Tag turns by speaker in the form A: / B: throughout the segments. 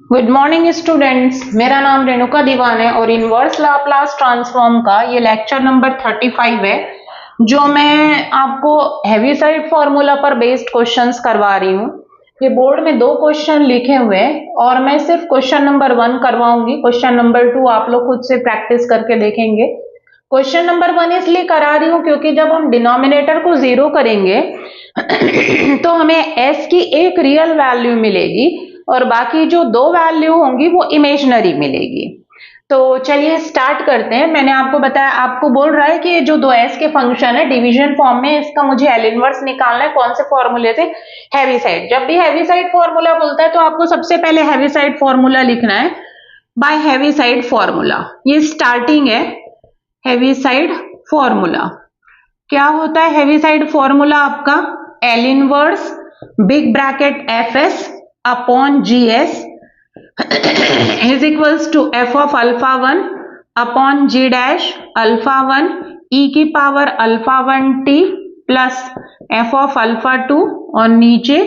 A: Good morning students, मेरा नाम रेणुका दीवान है और इनवर्स लाप्लास ट्रांसफॉर्म का ये लेक्चर नंबर 35 है जो मैं आपको हेविसाइड फॉर्मूला पर बेस्ड क्वेश्चंस करवा रही हूँ। ये बोर्ड में 2 क्वेश्चन लिखे हुए हैं और मैं सिर्फ क्वेश्चन नंबर 1 करवाऊंगी। क्वेश्चन नंबर 2 आप लोग खुद से प्रैक्टिस करके देखेंगे। क्वेश्चन नंबर 1 इसलिए करा रही हूँ क्योंकि जब हम डिनोमिनेटर को 0 करेंगे तो हमें s की एक रियल वैल्यू मिलेगी और बाकी जो 2 वैल्यू होंगी वो इमेजिनरी मिलेगी। तो चलिए स्टार्ट करते हैं। मैंने आपको बताया, आपको बोल रहा है कि ये जो 2s के फंक्शन है डिवीजन फॉर्म में, इसका मुझे एल इनवर्स निकालना है। कौन से फॉर्मूले से? हेविसाइड। जब भी हेविसाइड फॉर्मूला बोलता है तो आपको सबसे पहले हेविसाइड फॉर्मूला लिखना है। बाय हेविसाइड फॉर्मूला, ये स्टार्टिंग है। हेविसाइड फॉर्मूला क्या होता है? हेविसाइड फॉर्मूला आपका L inverse big bracket F S upon G S is equals to f of alpha 1 upon g dash alpha 1 e की power alpha 1 t plus f of alpha 2 और नीचे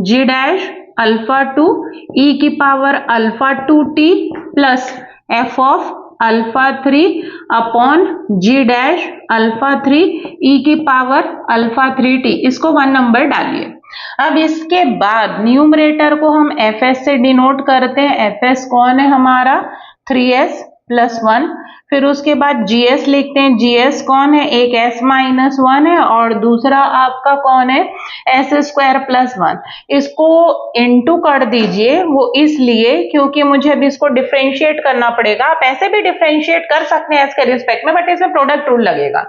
A: g dash alpha 2 e की power alpha 2 t plus f of alpha 3 upon g dash alpha 3 e की power alpha 3 t। इसको 1 number डालिए। अब इसके बाद न्यूमरेटर को हम fs से डिनोट करते हैं। fs कौन है हमारा? 3s plus 1। फिर उसके बाद gs लिखते हैं। gs कौन है? एक s माइनस 1 है और दूसरा आपका कौन है? s square plus 1। इसको इनटू कर दीजिए, वो इसलिए क्योंकि मुझे अब इसको डिफरेंशिएट करना पड़ेगा। आप ऐसे भी डिफरेंशिएट कर सकते हैं s के रिस्पेक्ट में, बट इसमें प्रोडक्ट रूल लगेगा।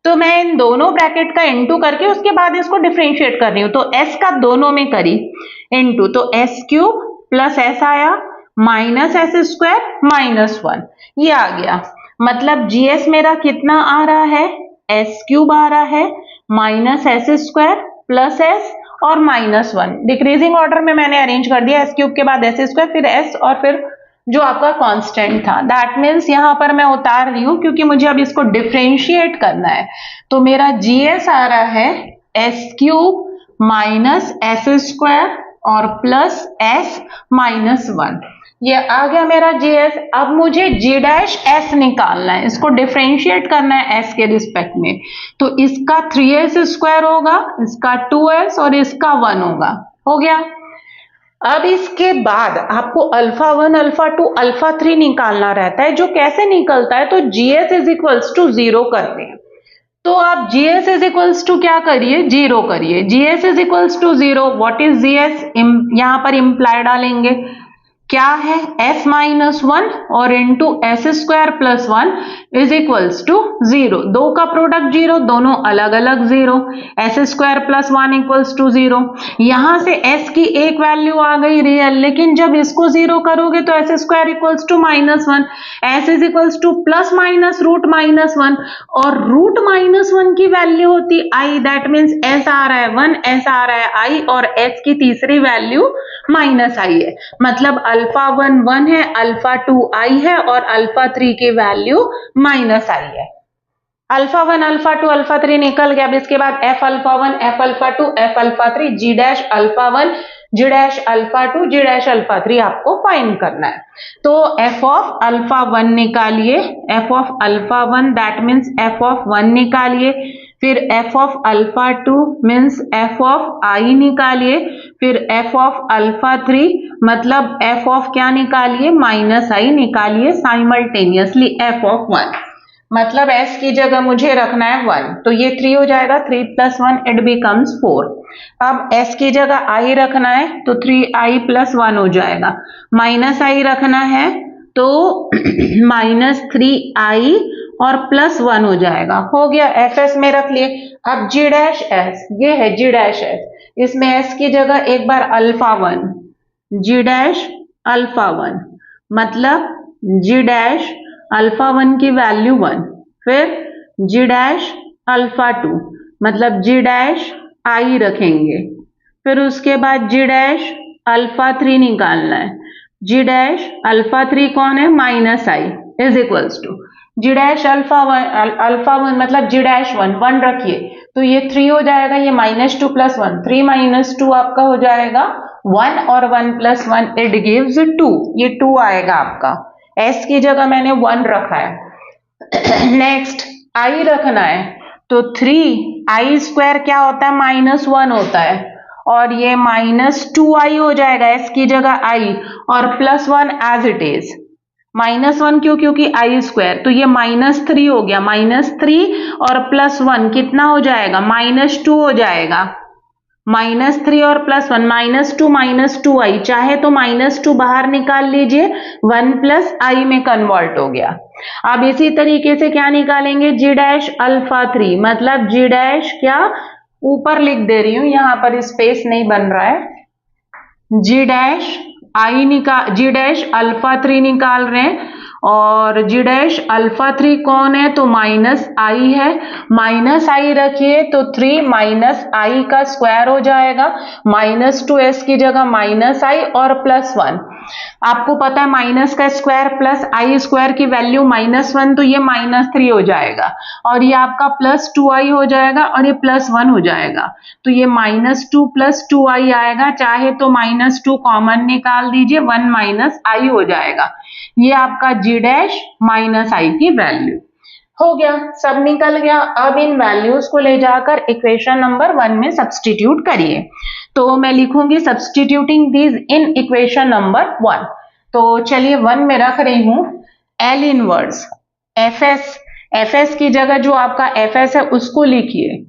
A: तो मैं इन दोनों ब्रैकेट का इनटू करके उसके बाद इसको डिफरेंशिएट कर रही हूँ। तो s का दोनों में करी इनटू, तो s क्यूब प्लस s आया माइनस s स्क्वायर माइनस 1, ये आ गया। मतलब gs मेरा कितना आ रहा है? s क्यूब आ रहा है minus s square plus s और माइनस 1। डिक्रीजिंग ऑर्डर में मैंने अरेंज कर दिया। s क्यूब के बाद s स्क्वायर, फिर s और फिर जो आपका कांस्टेंट था। दैट मीन्स यहां पर मैं उतार रही हूं क्योंकि मुझे अब इसको डिफरेंशिएट करना है। तो मेरा जीएस आ रहा है s cube minus S square और प्लस s माइनस 1। ये आ गया मेरा जीएस। अब मुझे जी डैश एस निकालना है, इसको डिफरेंशिएट करना है s के रिस्पेक्ट में। तो इसका 3s स्क्वायर होगा, इसका 2s और इसका 1 होगा। हो गया। अब इसके बाद आपको अल्फा 1 अल्फा 2 अल्फा 3 निकालना रहता है। जो कैसे निकलता है? तो जीएस इज इक्वल्स टू 0 करते हैं। तो आप जीएस इज इक्वल्स टू क्या करिए? 0 करिए। GS is equals to 0। What is GS? यहां पर इंप्लाई डालेंगे। क्या है? s माइनस 1 और into S square plus 1 is equals to 0। 2 का प्रोडक्ट 0, दोनों अलग अलग 0। S square plus 1 equals to 0। यहां से s की एक वैल्यू आ गई रियल, लेकिन जब इसको 0 करोगे तो S square equals to minus 1, s is equals to plus minus root minus 1 और रूट माइनस 1 की वैल्यू होती i। दैट मीन्स s आ रहा है 1, s आ रहा है i और s की तीसरी वैल्यू माइनस i है। मतलब अल्फा 1 1 है, अल्फा 2 i है और अल्फा 3 की वैल्यू माइनस i है। अल्फा 1 अल्फा 2 अल्फा 3 निकल गया। अब इसके बाद f alpha 1 f alpha 2 f alpha 3 g dash alpha 1 g dash alpha 2 g dash alpha 3 आपको फाइंड करना है। तो f ऑफ अल्फा 1 निकालिए, f of alpha 1 that means f of 1 निकालिए। फिर f of alpha 2 means f of i निकालिए। फिर f of alpha 3 मतलब f ऑफ क्या निकालिए? माइनस i निकालिए साइमल्टेनियसली f ऑफ 1। मतलब s की जगह मुझे रखना है 1, तो ये 3 हो जाएगा। 3 प्लस 1 इट बिकम्स 4। अब s की जगह i रखना है तो 3i प्लस 1 हो जाएगा। माइनस i रखना है तो माइनस 3i और प्लस 1 हो जाएगा। हो गया। fs में रख लिए। अब g डैश s, ये है g डैश s, इसमें s की जगह एक बार अल्फा 1 g डैश अल्फा 1 मतलब g डैश अल्फा 1 की वैल्यू 1। फिर g डैश अल्फा 2 मतलब g डैश i रखेंगे। फिर उसके बाद g डैश अल्फा 3 निकालना है। g डैश अल्फा 3 कौन है? Minus i is equals to g dash alpha 1 मतलब g डैश 1 रखिए तो ये 3 हो जाएगा। ये माइनस 2 प्लस 1, 3 माइनस 2 आपका हो जाएगा 1 और 1 प्लस 1 इट गिव्स 2, ये 2 आएगा आपका, s की जगह मैंने 1 रखा है। नेक्स्ट i रखना है, तो 3i स्क्वायर क्या होता है, -1 होता है, और ये -2i हो जाएगा, s की जगह i और +1 एज इट इज। -1 क्यों, क्योंकि i स्क्वायर, तो ये -3 हो गया, -3 और +1 कितना हो जाएगा, -2 हो जाएगा। -3 और +1 -2 चाहे तो -2 बाहर निकाल लीजिए, 1 प्लस i में कन्वर्ट हो गया। अब इसी तरीके से क्या निकालेंगे, g डैश अल्फा 3, मतलब g डैश क्या, ऊपर लिख दे रही हूं, यहां पर स्पेस नहीं बन रहा है, g डैश अल्फा 3 निकाल रहे हैं, और g डैश अल्फा 3 कौन है, तो -i है, -i रखिए तो 3 -i का स्क्वायर हो जाएगा, -2s की जगह -i और +1, आपको पता है माइनस का स्क्वायर प्लस i स्क्वायर की वैल्यू -1, तो ये -3 हो जाएगा, और ये आपका +2i हो जाएगा, और ये +1 हो जाएगा, तो ये -2 + 2i आएगा, चाहे तो -2 कॉमन निकाल दीजिए, 1 -i हो जाएगा, ये आपका g डैश -i की वैल्यू हो गया, सब निकल गया। अब इन वैल्यूज को ले जाकर इक्वेशन नंबर 1 में सब्स्टिट्यूट करिए, तो मैं लिखूंगी substituting these in equation number 1। तो चलिए 1 में रख रही हूं L इनवर्स fs की जगह जो आपका fs है उसको लिखिए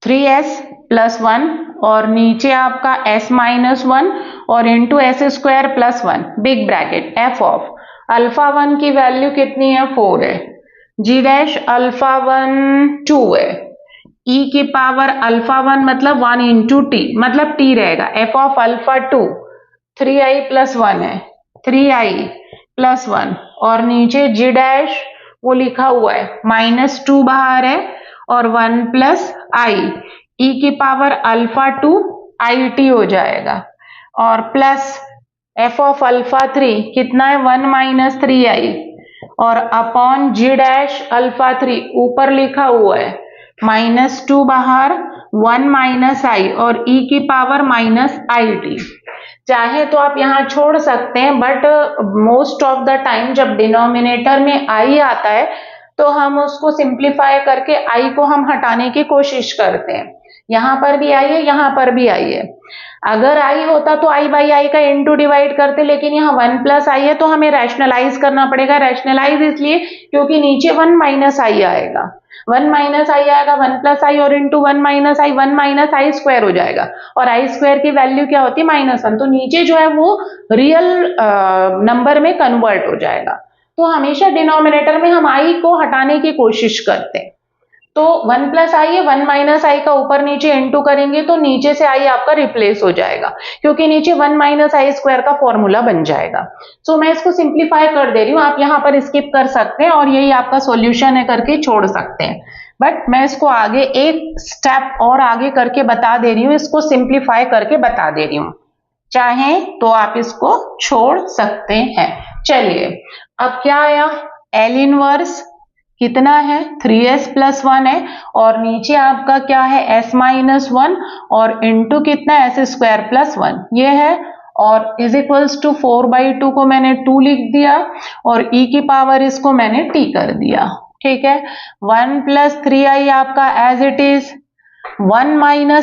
A: 3s + 1 और नीचे आपका s - 1 और into s² + 1 big bracket f of alpha 1 की वैल्यू कितनी है, 4 है, g डैश अल्फा 1 2 है, e की पावर अल्फा 1 मतलब 1 इंटू t मतलब t रहेगा, f ऑफ अल्फा 2 3i + 1 है, 3i + 1 और नीचे g डैश वो लिखा हुआ है, -2 बाहर है और 1 + i, e की पावर अल्फा 2 it हो जाएगा, और प्लस f ऑफ अल्फा 3 कितना है, 1 - 3i और अपॉन g डैश अल्फा 3 ऊपर लिखा हुआ है, -2 बाहर 1 - i और e की पावर -it। चाहे तो आप यहाँ छोड़ सकते हैं, but most of the time जब डिनोमिनेटर में i आता है तो हम उसको सिंप्लीफाई करके i को हम हटाने की कोशिश करते हैं। यहाँ पर भी i है, यहाँ पर भी i है, अगर i होता तो i/i का इंटू डिवाइड करते, लेकिन यहाँ 1 + i है तो हमें रैशनलाइज करना पड़ेगा। रैशनलाइज इसलिए क्योंकि नीचे 1 - i आएगा, 1 - i आएगा, 1 + i और इंटू 1 - i, 1 - i स्क्वायर हो जाएगा, और i स्क्वायर की वैल्यू क्या होती है, -1, तो नीचे जो है वो रियल नंबर में कन्वर्ट हो जाएगा। तो हमेशा डिनोमिनेटर में हम i को हटाने की कोशिश करते हैं, तो 1 + i है, 1 - i का ऊपर नीचे इंटू करेंगे तो नीचे से i आपका रिप्लेस हो जाएगा, क्योंकि नीचे 1 - i स्क्वायर का फॉर्मूला बन जाएगा। सो मैं इसको सिंप्लीफाई कर दे रही हूँ, आप यहाँ पर स्किप कर सकते हैं और यही आपका सॉल्यूशन है करके छोड़ सकते हैं, बट मैं इसको आगे एक स्टेप और आगे करके बता दे रही हूँ, इसको सिंप्लीफाई करके बता दे रही हूँ, चाहे तो आप इसको छोड़ सकते हैं। चलिए अब क्या आया, L इनवर्स कितना है, 3s + 1 है, और नीचे आपका क्या है, s - 1 और इंटू कितना है, s² + 1 ये है, और इज इक्वल्स टू 4/2 को मैंने 2 लिख दिया और e की पावर इसको मैंने t कर दिया, ठीक है। 1 + 3i आपका एज इट इज, 1 -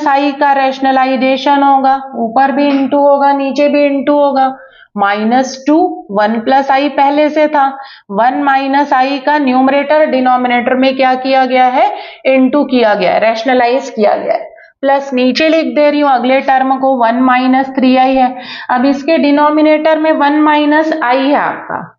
A: i का रैशनलाइजेशन होगा, ऊपर भी इंटू होगा नीचे भी इंटू होगा, -2 1 + i पहले से था, 1 - i का न्यूमरेटर डिनोमिनेटर में क्या किया गया है, इंटू किया गया है, रैशनलाइज किया गया है, प्लस नीचे लिख दे रही हूं अगले टर्म को, 1 - 3i है। अब इसके डिनोमिनेटर में 1 - i है आपका,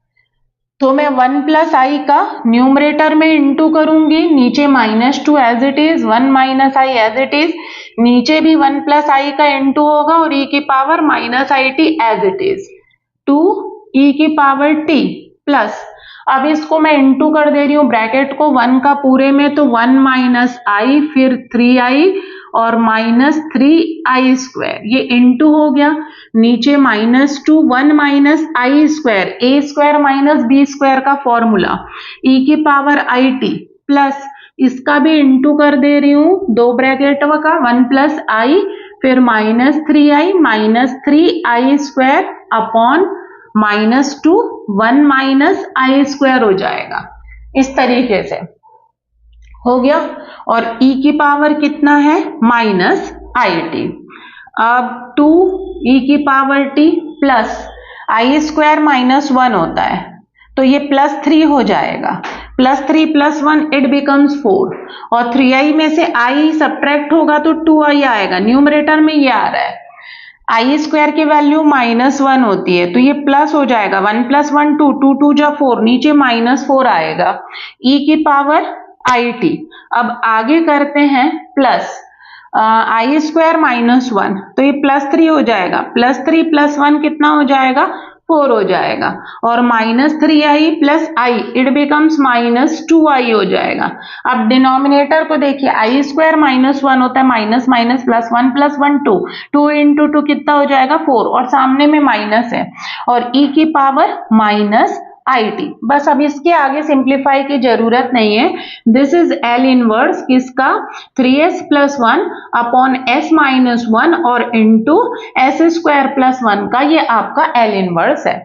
A: तो मैं 1 + i का न्यूमरेटर में इंटू करूंगी, नीचे -2 as it is, 1 - i as it is, नीचे भी 1 + i का इंटू होगा और e की power -it as it is, 2 e की पावर t प्लस, अब इसको मैं इंटू कर दे रही हूँ ब्रैकेट को 1 का पूरे में, तो 1 - i फिर 3i और -3i², ये इंटू हो गया, नीचे -2 1 - i² a² - b² का फॉर्मूला, e की पावर it प्लस इसका भी इंटू कर दे रही हूं, दो ब्रैकेट का 1 + i फिर -3i -3i² अपॉन -2 1 - i² हो जाएगा। इस तरीके से हो गया। और e की पावर कितना है -it। अब 2e की पावर t प्लस i² -1 होता है तो ये +3 हो जाएगा। +3 + 1 इट बिकम्स 4 और 3i में से i सब्ट्रैक्ट होगा तो 2i आएगा। न्यूमरेटर में ये आ रहा है। i² की वैल्यू -1 होती है तो ये प्लस हो जाएगा। 1 + 1 2 2 2 जा 4 नीचे -4 आएगा। e की पावर it। अब आगे करते हैं प्लस i² -1 तो ये +3 हो जाएगा। +3 + 1 कितना हो जाएगा 4 हो जाएगा। और -3i + i it becomes -2i हो जाएगा। अब डिनोमिनेटर को देखिए i² -1 होता है माइनस माइनस प्लस 1 + 1 2 2 × 2 कितना हो जाएगा 4 और सामने में माइनस है और e की पावर -it। बस अब इसके आगे सिंप्लीफाई की जरूरत नहीं है। दिस इज L इनवर्स किसका 3s + 1 अपॉन s - 1 और इंटू s² + 1 का ये आपका L इनवर्स है।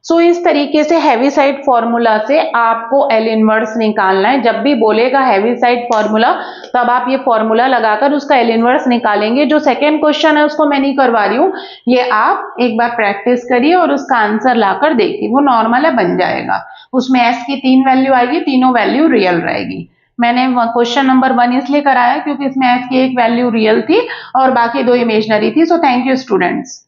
A: सो इस तरीके से हेविसाइड फॉर्मूला से आपको L इनवर्स निकालना है। जब भी बोलेगा हेविसाइड फॉर्मूला तब आप ये फॉर्मूला लगाकर उसका L इनवर्स निकालेंगे। जो सेकेंड क्वेश्चन है उसको मैं नहीं करवा रही हूँ, ये आप एक बार प्रैक्टिस करिए और उसका आंसर लाकर देखिए, वो नॉर्मल है बन जाएगा। उसमें s की 3 वैल्यू आएगी, तीनों वैल्यू रियल रहेगी। मैंने क्वेश्चन नंबर 1 इसलिए कराया क्योंकि इसमें s की एक वैल्यू रियल थी और बाकी 2 इमेजिनरी थी। So thank you students.